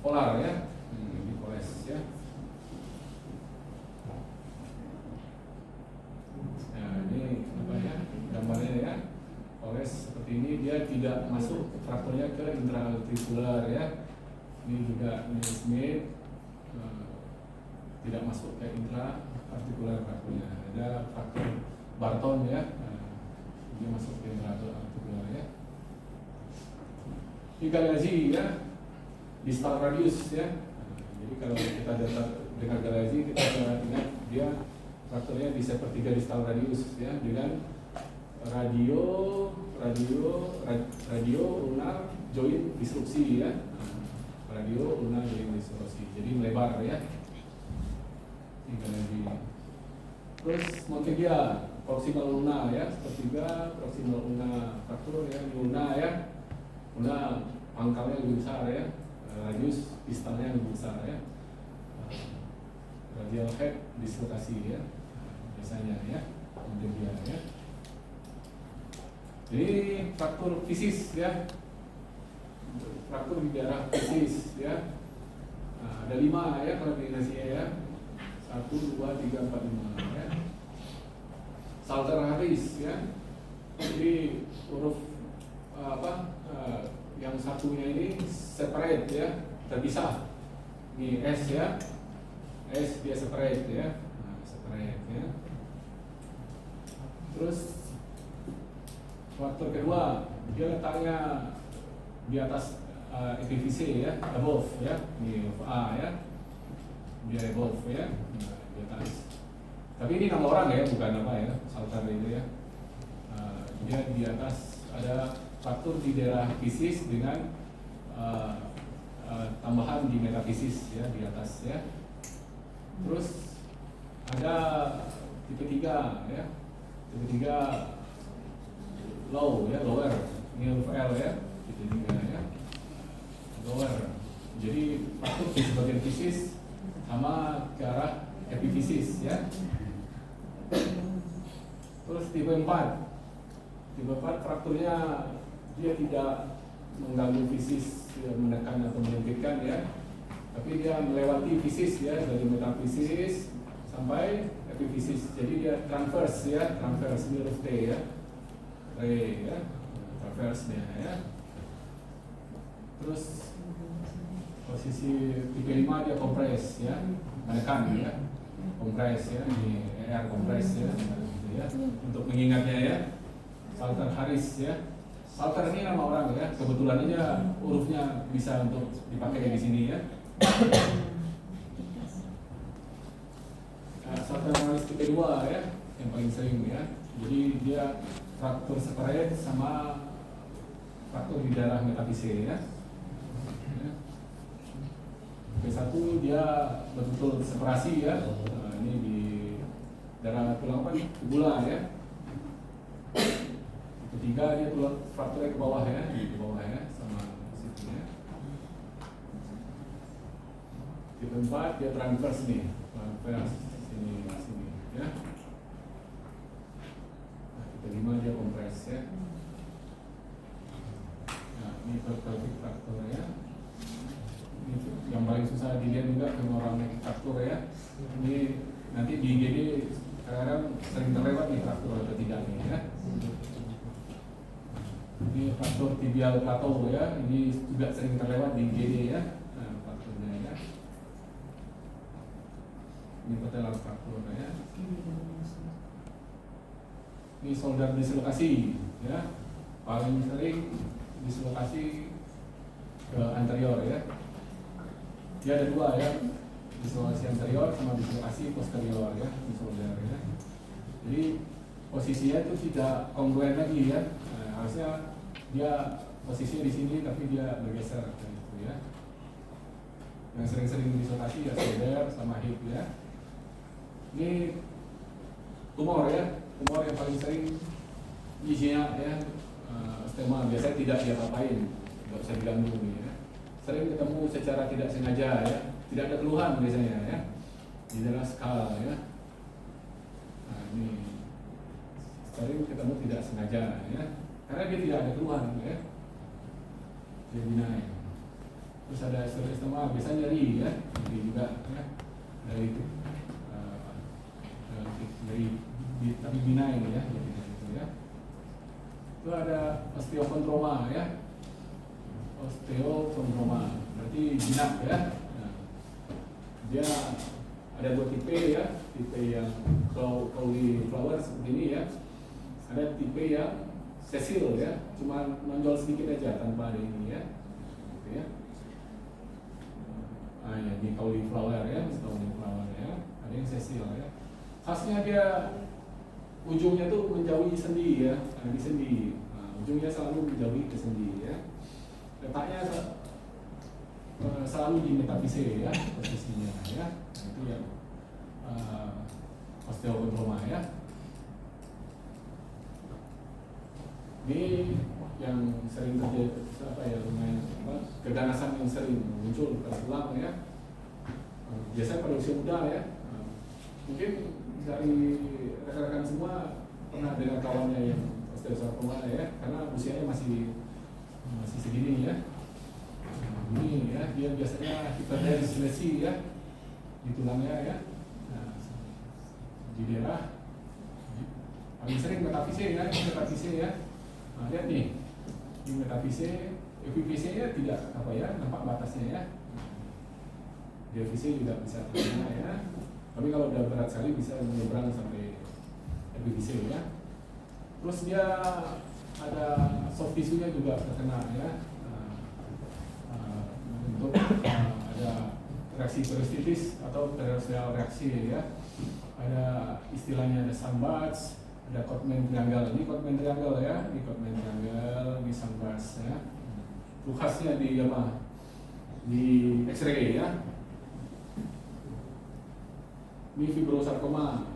polar ya, dipoles ya. Nah ini apa ya gambarnya ya, poles seperti ini, dia tidak masuk frakturnya ke intraartikular ya. Ini juga Neil Smith tidak masuk ke intraartikular frakturnya. Ada fraktur Barton ya, dia masuk ke intraartikular ya. Ini Galeazzi ya, distal radius ya. Jadi kalau kita dengar Galeazzi, kita ingat dia frakturnya di sepertiga distal radius ya, dengan radio ulnar joint disrupsi ya. Radio ulnar joint disrupsi. Jadi melebar ya. Ini Galeazzi. Terus Monteggia, proximal ulna ya, sepertiga proximal ulna fraktur ya, di ulna ya. Ulna pangkalnya lebih besar ya, radius distalnya lebih besar ya. Radial head dislokasi ya, biasanya ya, Monteggia ya. Jadi fraktur fisis ya, fraktur di daerah fisis ya. Nah, ada 5 ya klasifikasinya ya, 1, 2, 3, 4, 5 ya. Salter Harris ya, jadi huruf yang satunya ini separate ya, terpisah. Ini S ya, S dia separate ya, nah, separate ya. Terus faktor kedua, dia letaknya di atas epifisi ya, above ya, ini A ya, dia above ya, nah, di atas. Tapi ini nama orang ya, bukan apa ya, salter itu ya. Dia di atas ada faktor di daerah fisis dengan tambahan di metafisis ya, di atas ya. Terus ada tipe 3 ya, tipe 3 low ya, lower, ini huruf L ya, tipe 3 ya, lower. Jadi faktor di sebagian fisis sama ke arah epifisis ya. Terus tipe 4, tipe 4 frakturnya dia tidak mengganggu fisis ya, menekan atau menyempitkan ya, tapi dia melewati fisis ya, dari metafisis sampai epifisis. Jadi dia transverse ya, transverse huruf T ya, T ya, transverse-nya ya. Terus posisi tipe 5 dia kompres ya, menekan ya, kompres ya, ini ER kompres ya, gitu ya. Untuk mengingatnya ya, Salter Harris ya. Salter ini nama orang ya, kebetulan aja hurufnya bisa untuk dipakai di sini ya. Salter Harris tipe 2 ya, yang paling sering ya. Jadi dia fraktur separate sama fraktur di daerah metafise ya. B1 dia betul-betul separasi ya. Nah, ini di daerah tulang apa nih? Tubula ya. Ketiga dia tulang frakturnya ke bawah ya, di bawah ya, sama situ ya. Tipe 4 dia transverse nih, transverse sini ya. Nah, tipe 5 dia kompres ya. Nah, ini pelvic fraktur ya. Ini yang paling susah dilihat juga ke orang fraktur ya. Ini nanti di IGD kadang sering terlewat nih fraktur atau tidak nih ya. Ini fraktur tibial plateau ya, ini juga sering terlewat di IGD ya. Nah, frakturnya ya. Ini patelar fraktur ya. Ini shoulder dislokasi ya, paling sering dislokasi ke anterior ya. Dia ada 2 ya, dislokasi anterior sama dislokasi posterior ya, di shoulder ya. Jadi posisinya itu tidak kongruen lagi ya. Nah, harusnya dia posisinya di sini tapi dia bergeser gitu ya. Yang sering-sering dislokasi ya shoulder sama hip ya. Ini tumor ya, tumor yang paling sering isinya ya, stema biasanya tidak diapa-apain, nggak bisa diganggu ya. Sering ketemu secara tidak sengaja ya, tidak ada keluhan biasanya ya, di daerah skal ya. Nah ini sering ketemu tidak sengaja ya, karena dia tidak ada keluhan ya, dia benign. Terus ada stoma, biasanya nyeri ya, nyeri juga ya, dari itu nyeri tapi benign ya, gitu ya. Itu ada osteokondroma ya, osteokondroma berarti jinak ya. Nah, dia ada 2 tipe ya, tipe yang cauliflower seperti ini ya, ada tipe yang sessile ya, cuma nonjol sedikit aja tanpa ada ini ya, gitu ya. Nah ya, ini cauliflower ya, cauliflower ya, ada yang sessile ya. Khasnya dia ujungnya tuh menjauhi sendi ya, ada di sendi. Nah, ujungnya selalu menjauhi ke sendi ya. Letaknya selalu di metafise ya, posisinya ya. Nah, itu yang osteokondroma ya. Ini yang sering terjadi lumayan keganasan yang sering muncul pada tulang ya. Biasanya pada usia muda ya. Mungkin dari rekan-rekan semua pernah dengar kawannya yang osteosarkoma ya, karena usianya masih segini ya. Ini ya, dia biasanya hiperderismesi ya di tulangnya ya. Nah, di daerah paling sering metafise ya, metafise ya. Nah, lihat nih, di metafise, epifise-nya tidak nampak batasnya ya. Diafise juga bisa terkena ya. Tapi kalau udah berat sekali bisa menyeberang sampai epifise ya. Terus dia ada soft tissue-nya juga terkena ya. Untuk ada reaksi peristitis atau periosteal reaksi ya. Ada istilahnya ada sunburst, ada Codman triangle. Ini Codman triangle ya, ini Codman triangle, ini sunburst ya. Itu khasnya di di X-ray ya. Ini fibrosarkoma,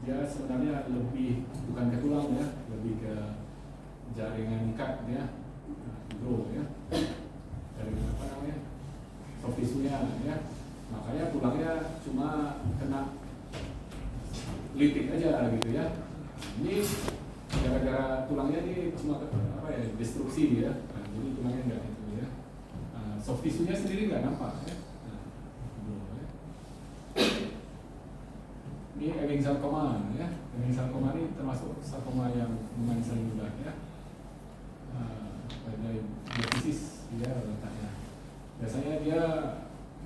dia sebenarnya lebih bukan ke tulang ya, lebih ke jaringan ikat ya, fibro ya, jaringan soft tissue-nya ya. Makanya tulangnya cuma kena litik aja gitu ya. Ini gara-gara tulangnya ini cuma destruksi ya. Nah, jadi tulangnya enggak itu ya. Soft tissue-nya sendiri nggak nampak ya. Ini Ewing sarkoma ya. Ewing sarkoma ini termasuk sarkoma yang lumayan sering juga ya. Pada diafisis ya letaknya. Biasanya dia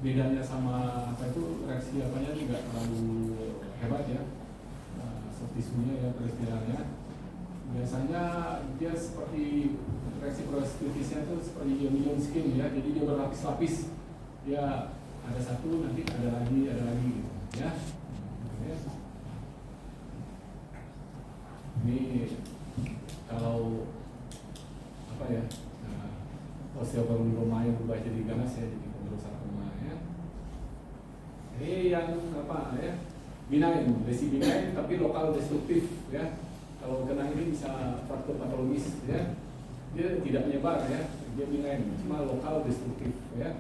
bedanya sama reaksi apanya tidak terlalu hebat ya. Soft tissue-nya ya, peristilannya. Biasanya dia seperti reaksi peristitisnya itu seperti ion skin ya. Jadi dia berlapis-lapis. Dia ada satu, nanti ada lagi gitu ya. Ini kalau osteokondroma yang berubah jadi ganas ya, jadi kondrosarkoma ya. Ini yang benign, lesi benign tapi lokal destruktif ya. Kalau kena ini bisa fraktur patologis ya. Dia tidak menyebar ya, dia benign, cuma lokal destruktif ya.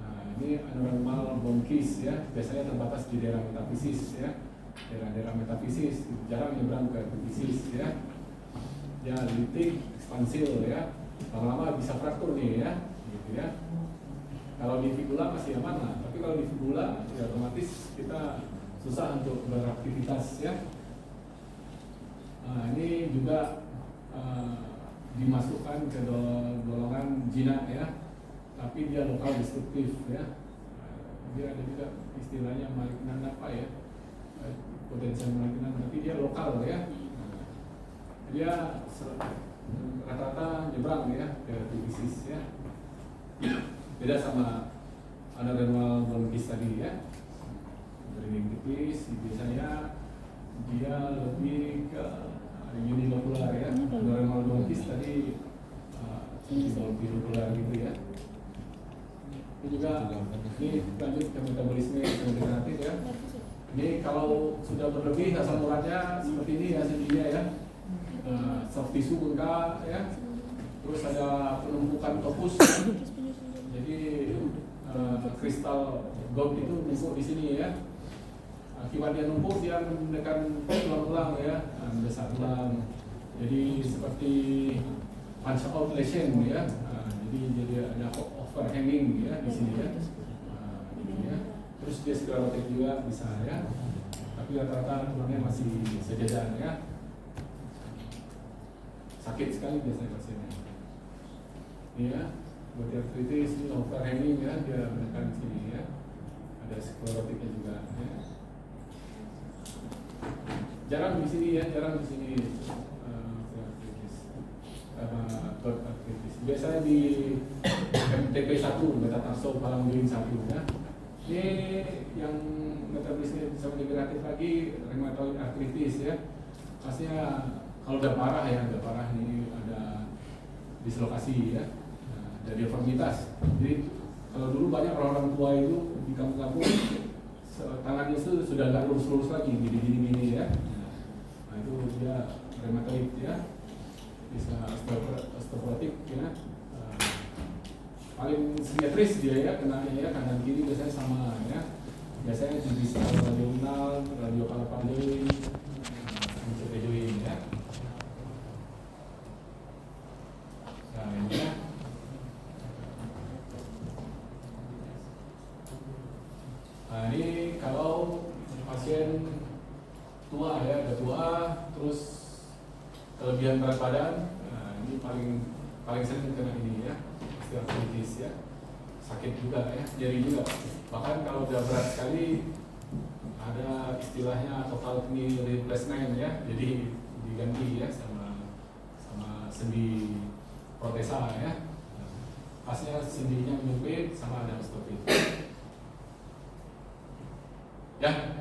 Nah, ini anormal bronchis ya, biasanya terbatas di daerah metafisis ya. Daerah-daerah metafisis, jarang menyeberang ke epifisis ya. Ya, litik, ekspansil ya. Lama-lama bisa fraktur nih ya, gitu ya. Kalau di fibula masih aman lah, tapi kalau di fibula ya otomatis kita susah untuk beraktivitas ya. Nah, ini juga dimasukkan ke golongan jinak ya, tapi dia lokal destruktif ya. Dia ada juga istilahnya malignan ya, potensial malignan, tapi dia lokal ya. Dia rata-rata nyebrang ya ke epifisis ya. Beda sama anormal bronchis tadi ya. Draining tipis biasanya dia lebih ke unilokular ya. Anormal bronchis tadi unilokular gitu ya. Ini juga ini lanjut ke metabolisme degeneratif ya. Ini kalau sudah berlebih asam uratnya seperti ini ya sendinya ya. Soft tissue bengkak ya, terus ada penumpukan topus, jadi kristal gold itu numpuk di sini ya. Akibat dia numpuk dia menekan tulang-tulang ya, mendesak tulang. Jadi seperti punch out lesion ya, jadi ada overhanging ya di sini ya. Ini ya. Terus dia sklerotik juga bisa ya. Tapi rata-rata tulangnya masih sejajar ya. Sakit sekali biasanya pasiennya. Ini ya, buat artritis ini overhanging ya, dia menekan sini ya. Ada sklerotiknya juga ya. Jarang di sini ya, jarang di sini artritis. Biasanya di MTP 1, metatarsophalangein 1 ya. Ini yang metabolisme bisa degeneratif lagi, rheumatoid arthritis ya. Pastinya kalau udah parah ya, udah parah ini ada dislokasi ya, ada deformitas. Jadi kalau dulu banyak orang-orang tua itu di kampung-kampung tangannya itu sudah nggak lurus-lurus lagi, gini-gini ya. Nah itu dia rheumatoid ya, bisa osteoporotik ya. Paling simetris dia ya, kenanya ya kanan kiri biasanya sama ya. Biasanya bisa radiounal, radiopalpalin, join ya. Nah ini ya. Nah ini kalau pasien tua ya, udah tua, terus kelebihan berat badan, nah ini paling sering kena ini ya, osteoartritis ya, sakit juga ya, nyeri juga. Bahkan kalau udah berat sekali ada istilahnya total knee replacement ya, jadi diganti ya sama sendi protesa ya. Pasnya sendinya menyempit sama ada osteoporosis. Ya.